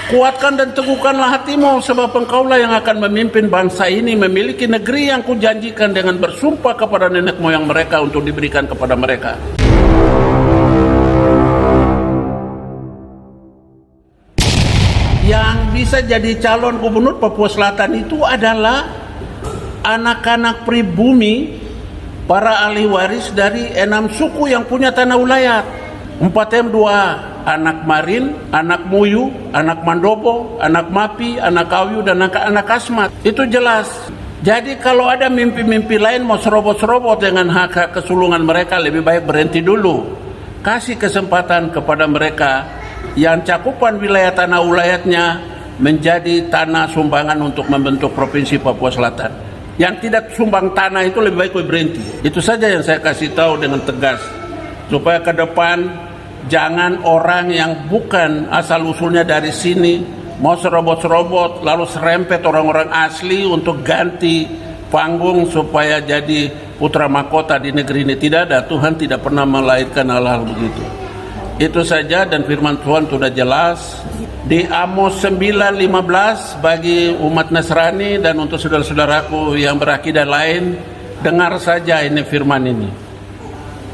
Kuatkan dan teguhkanlah hatimu, sebab engkaulah yang akan memimpin bangsa ini memiliki negeri yang kujanjikan dengan bersumpah kepada nenek moyang mereka untuk diberikan kepada mereka. Yang bisa jadi calon gubernur Papua Selatan itu adalah anak-anak pribumi, para ahli waris dari 6 suku yang punya tanah ulayat. 4M2, anak Marin, anak Muyu, anak Mandopo, anak Mapi, anak Kayu, dan anak Asmat. Itu jelas. Jadi kalau ada mimpi-mimpi lain mau serobot-serobot dengan hak kesulungan mereka, lebih baik berhenti dulu. Kasih kesempatan kepada mereka yang cakupan wilayah tanah ulayatnya menjadi tanah sumbangan untuk membentuk Provinsi Papua Selatan. Yang tidak sumbang tanah itu lebih baik berhenti. Itu saja yang saya kasih tahu dengan tegas, supaya ke depan jangan orang yang bukan asal-usulnya dari sini mau serobot-serobot lalu serempet orang-orang asli untuk ganti panggung supaya jadi putra mahkota di negeri ini. Tidak ada, Tuhan tidak pernah melahirkan hal-hal begitu. Itu saja, dan firman Tuhan sudah jelas di Amos 9:15 bagi umat Nasrani dan untuk saudara-saudaraku yang berakidah lain. Dengar saja ini firman ini.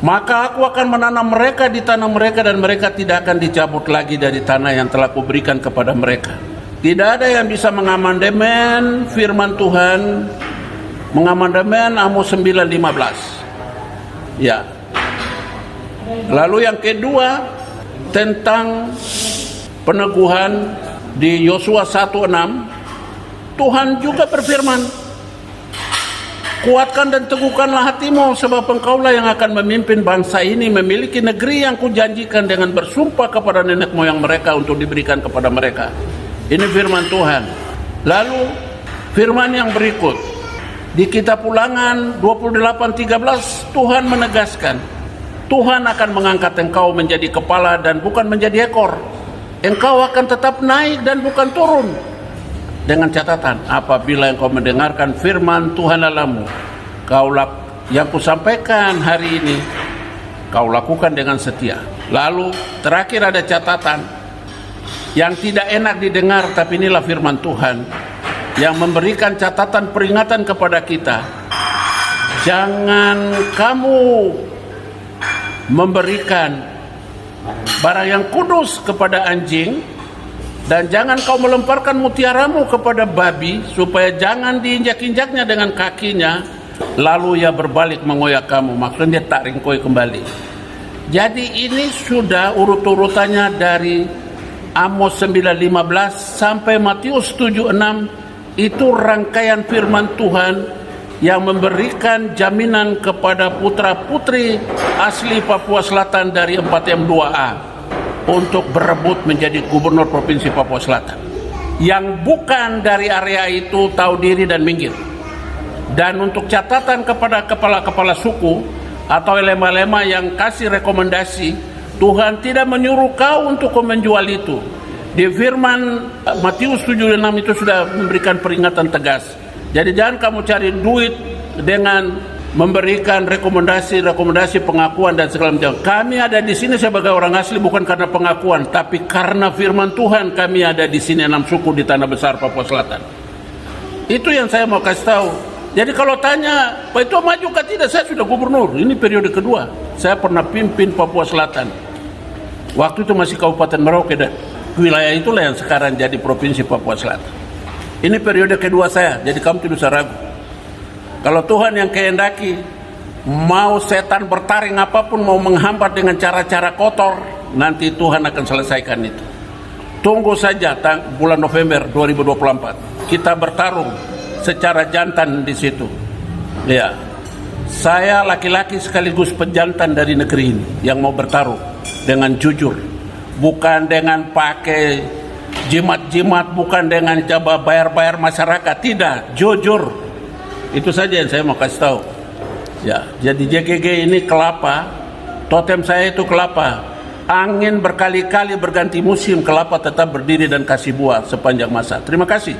Maka aku akan menanam mereka di tanah mereka, dan mereka tidak akan dicabut lagi dari tanah yang telah kuberikan kepada mereka. Tidak ada yang bisa mengamandemen firman Tuhan, mengamandemen Amos 9:15. Ya. Lalu yang kedua, tentang peneguhan di Yosua 1:6, Tuhan juga berfirman, kuatkan dan teguhkanlah hatimu, sebab engkaulah yang akan memimpin bangsa ini memiliki negeri yang kujanjikan dengan bersumpah kepada nenek moyang mereka untuk diberikan kepada mereka. Ini firman Tuhan. Lalu firman yang berikut di kitab Ulangan 28:13, Tuhan menegaskan, Tuhan akan mengangkat engkau menjadi kepala dan bukan menjadi ekor. Engkau akan tetap naik dan bukan turun. Dengan catatan, apabila engkau mendengarkan firman Tuhan Allahmu, yang kusampaikan hari ini, kau lakukan dengan setia. Lalu terakhir ada catatan yang tidak enak didengar, tapi inilah firman Tuhan yang memberikan catatan peringatan kepada kita. Jangan kamu memberikan barang yang kudus kepada anjing, dan jangan kau melemparkan mutiaramu kepada babi, supaya jangan diinjak-injaknya dengan kakinya, lalu ia berbalik mengoyak kamu. Maksudnya tak ringkoi kembali. Jadi ini sudah urut-urutannya dari Amos 9:15 sampai Matius 7:6. Itu rangkaian firman Tuhan yang memberikan jaminan kepada putra-putri asli Papua Selatan dari 4M2A untuk berebut menjadi gubernur Provinsi Papua Selatan. Yang bukan dari area itu tahu diri dan minggir. Dan untuk catatan kepada kepala-kepala suku atau lema-lema yang kasih rekomendasi, Tuhan tidak menyuruh kau untuk menjual itu. Di firman Matius 7:6 itu sudah memberikan peringatan tegas. Jadi jangan kamu cari duit dengan memberikan rekomendasi pengakuan dan segala macam. Kami ada di sini sebagai orang asli bukan karena pengakuan, tapi karena firman Tuhan kami ada di sini 6 suku di tanah besar Papua Selatan. Itu yang saya mau kasih tahu. Jadi kalau tanya, Pak itu maju kah tidak? Saya sudah gubernur. Ini periode kedua. Saya pernah pimpin Papua Selatan. Waktu itu masih Kabupaten Merauke, dan wilayah itulah yang sekarang jadi Provinsi Papua Selatan. Ini periode kedua saya, jadi kamu tidak usah ragu. Kalau Tuhan yang kehendaki, mau setan bertaring apapun, mau menghambat dengan cara-cara kotor, nanti Tuhan akan selesaikan itu. Tunggu saja bulan November 2024. Kita bertarung secara jantan di situ. Ya, saya laki-laki sekaligus pejantan dari negeri ini yang mau bertarung dengan jujur, bukan dengan pakai jimat-jimat, bukan dengan coba bayar-bayar masyarakat, tidak, jujur. Itu saja yang saya mau kasih tahu. Ya, jadi JGG ini kelapa, totem saya itu kelapa. Angin berkali-kali berganti musim, kelapa tetap berdiri dan kasih buah sepanjang masa. Terima kasih.